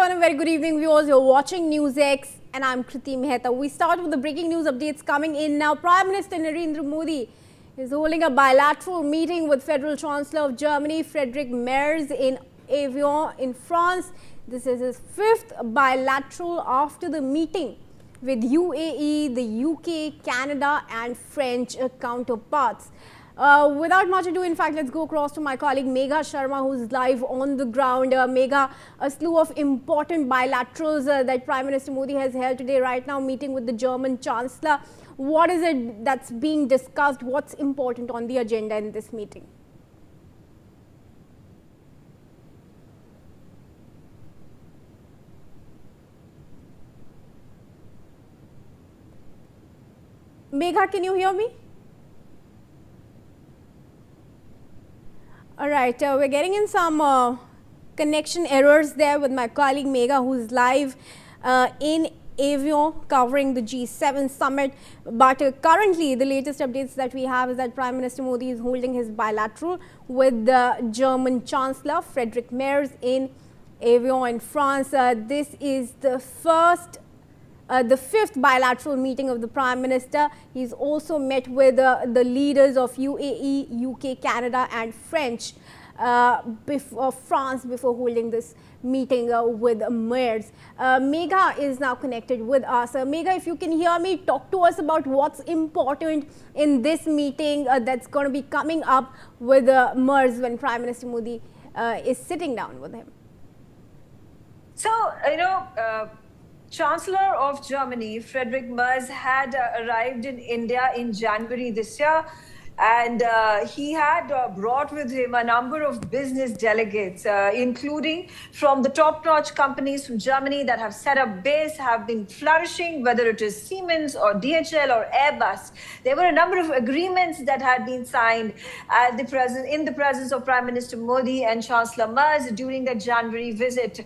and a very good evening, viewers. You're watching NewsX and I'm Kriti Mehta. We start with the breaking news updates coming in now. Prime Minister Narendra Modi is holding a bilateral meeting with Federal Chancellor of Germany, Friedrich Merz, in Evian in France. This is his fifth bilateral after the meeting with UAE, the UK, Canada and French counterparts. Without much ado, in fact, let's go across to my colleague Megha Sharma, who's live on the ground. Megha, a slew of important bilaterals that Prime Minister Modi has held today, right now, meeting with the German Chancellor. What is it that's being discussed? What's important on the agenda in this meeting? Megha, can you hear me? All right, we're getting in some connection errors there with my colleague Megha, who's live in Evian covering the G7 summit. But currently, the latest updates that we have is that Prime Minister Modi is holding his bilateral with the German Chancellor, Friedrich Merz, in Evian in France. This is the fifth bilateral meeting of the Prime Minister. He's also met with the leaders of UAE, UK, Canada and France before holding this meeting with Merz. Megha is now connected with us. Megha, if you can hear me, talk to us about what's important in this meeting that's going to be coming up with Merz when Prime Minister Modi is sitting down with him. So, Chancellor of Germany, Friedrich Merz, had arrived in India in January this year. And he had brought with him a number of business delegates, including from the top-notch companies from Germany that have set up base, have been flourishing, whether it is Siemens or DHL or Airbus. There were a number of agreements that had been signed in the presence of Prime Minister Modi and Chancellor Merz during their January visit.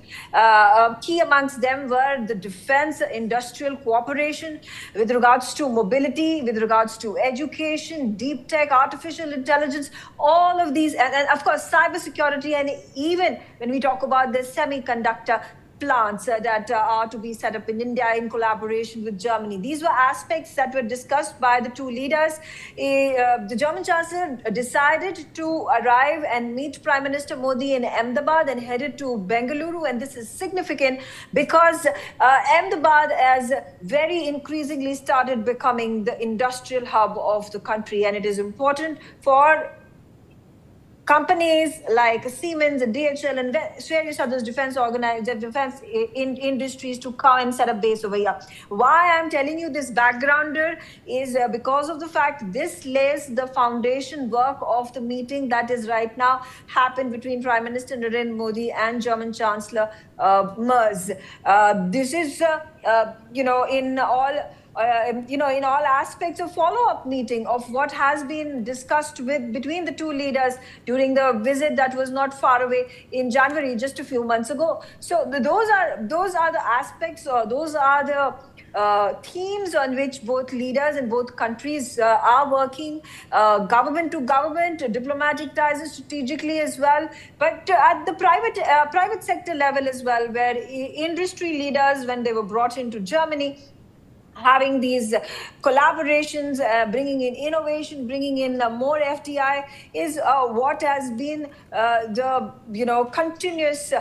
Key amongst them were the defense industrial cooperation with regards to mobility, with regards to education, deep tech, artificial intelligence, all of these, and of course, cybersecurity, and even when we talk about the semiconductor plants that are to be set up in India in collaboration with Germany. These were aspects that were discussed by the two leaders. The German Chancellor decided to arrive and meet Prime Minister Modi in Ahmedabad and headed to Bengaluru. And this is significant because Ahmedabad has very increasingly started becoming the industrial hub of the country. And it is important for companies like Siemens and DHL and various other defense industries to come and set up base over here. Why I'm telling you this backgrounder is because of the fact this lays the foundation work of the meeting that is right now happened between Prime Minister Narendra Modi and German Chancellor Merz. This is, in all aspects of follow-up meeting of what has been discussed between the two leaders during the visit that was not far away in January, just a few months ago. So those are the aspects, or those are the themes on which both leaders and both countries are working, government to government, diplomatic ties strategically as well, but at the private sector level as well, where industry leaders, when they were brought into Germany, having these collaborations, bringing in innovation, bringing in more FDI is what has been the continuous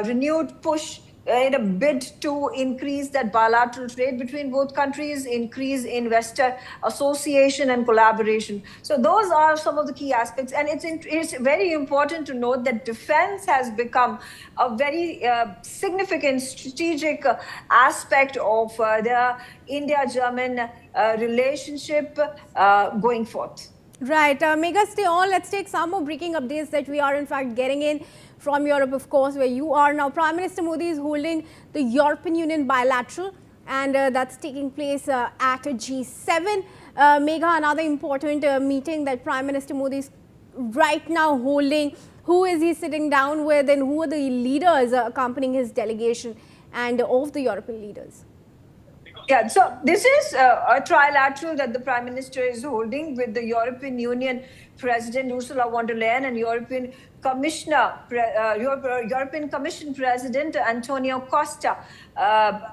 renewed push in a bid to increase that bilateral trade between both countries, increase investor association and collaboration. So those are some of the key aspects. And it's very important to note that defense has become a very significant strategic aspect of the India-German relationship going forth. Right. Megha, stay on. Let's take some more breaking updates that we are in fact getting in from Europe, of course, where you are now. Prime Minister Modi is holding the European Union bilateral, and that's taking place at G7. Megha, another important meeting that Prime Minister Modi is right now holding. Who is he sitting down with, and who are the leaders accompanying his delegation and of the European leaders? Yeah, so this is a trilateral that the Prime Minister is holding with the European Union President Ursula von der Leyen and European European Commission President Antonio Costa.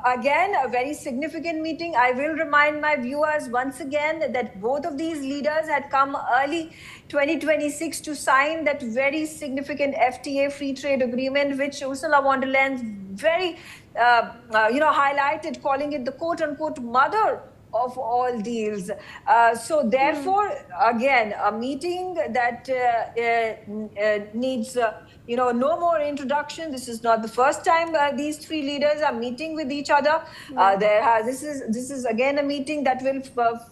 Again, a very significant meeting. I will remind my viewers once again that both of these leaders had come early 2026 to sign that very significant FTA free trade agreement, which Ursula von der Leyen very highlighted, calling it the quote-unquote mother of all deals. So therefore, again, a meeting that needs no more introduction. This is not the first time these three leaders are meeting with each other. This is again a meeting that will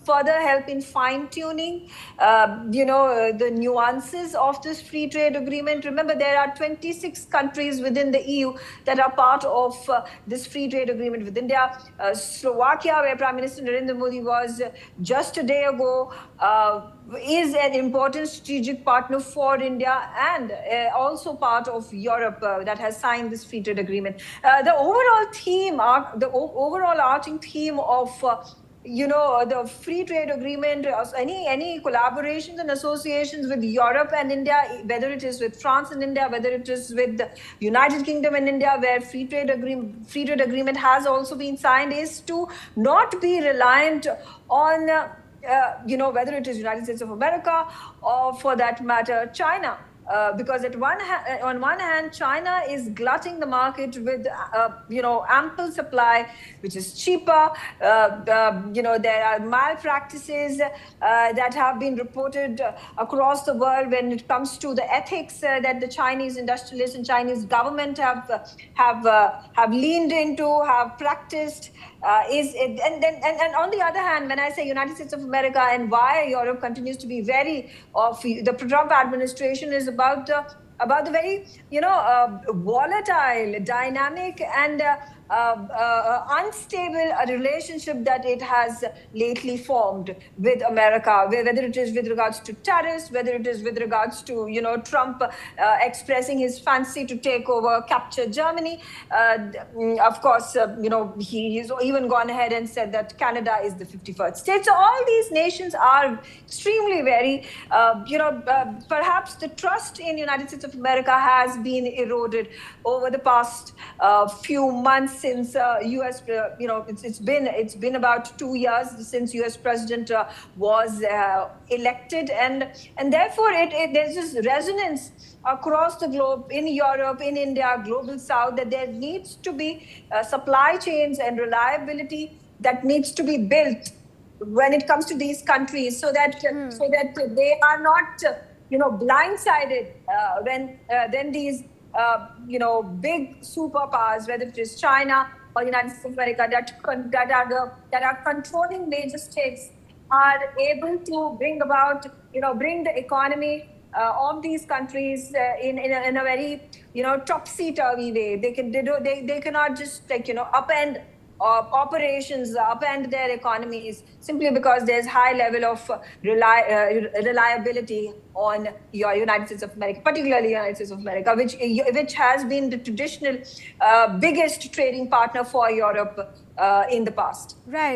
further help in fine-tuning the nuances of this free trade agreement. Remember, there are 26 countries within the EU that are part of this free trade agreement with India. Slovakia, where Prime Minister Narendra Modi was just a day ago, is an important strategic partner for India and also part of Europe that has signed this free trade agreement. The overall theme, the overall arching theme of the free trade agreement, any collaborations and associations with Europe and India, whether it is with France and India, whether it is with the United Kingdom and India, where free trade agreement has also been signed, is to not be reliant on whether it is United States of America or, for that matter, China. Because on one hand, China is glutting the market with, ample supply, which is cheaper. There are malpractices that have been reported across the world when it comes to the ethics that the Chinese industrialists and Chinese government have leaned into, have practiced. And on the other hand, when I say United States of America and why Europe continues to be very of the Trump administration is about the very volatile, dynamic, and unstable relationship that it has lately formed with America, whether it is with regards to tariffs, whether it is with regards to Trump expressing his fancy to take over, capture Germany. Of course, he's even gone ahead and said that Canada is the 51st state. So all these nations are extremely very, perhaps the trust in United States of America has been eroded over the past few months since U.S. It's been about 2 years since U.S. President was elected, and therefore there's this resonance across the globe, in Europe, in India, global South, that there needs to be supply chains and reliability that needs to be built when it comes to these countries, so that they are not blindsided when these big superpowers, whether it is China or United States of America, that are controlling major states, are able to bring the economy of these countries in a very topsy-turvy way. They cannot just upend operations, upend their economies simply because there's high level of reliability on your United States of America, particularly United States of America, which has been the traditional biggest trading partner for Europe in the past. Right.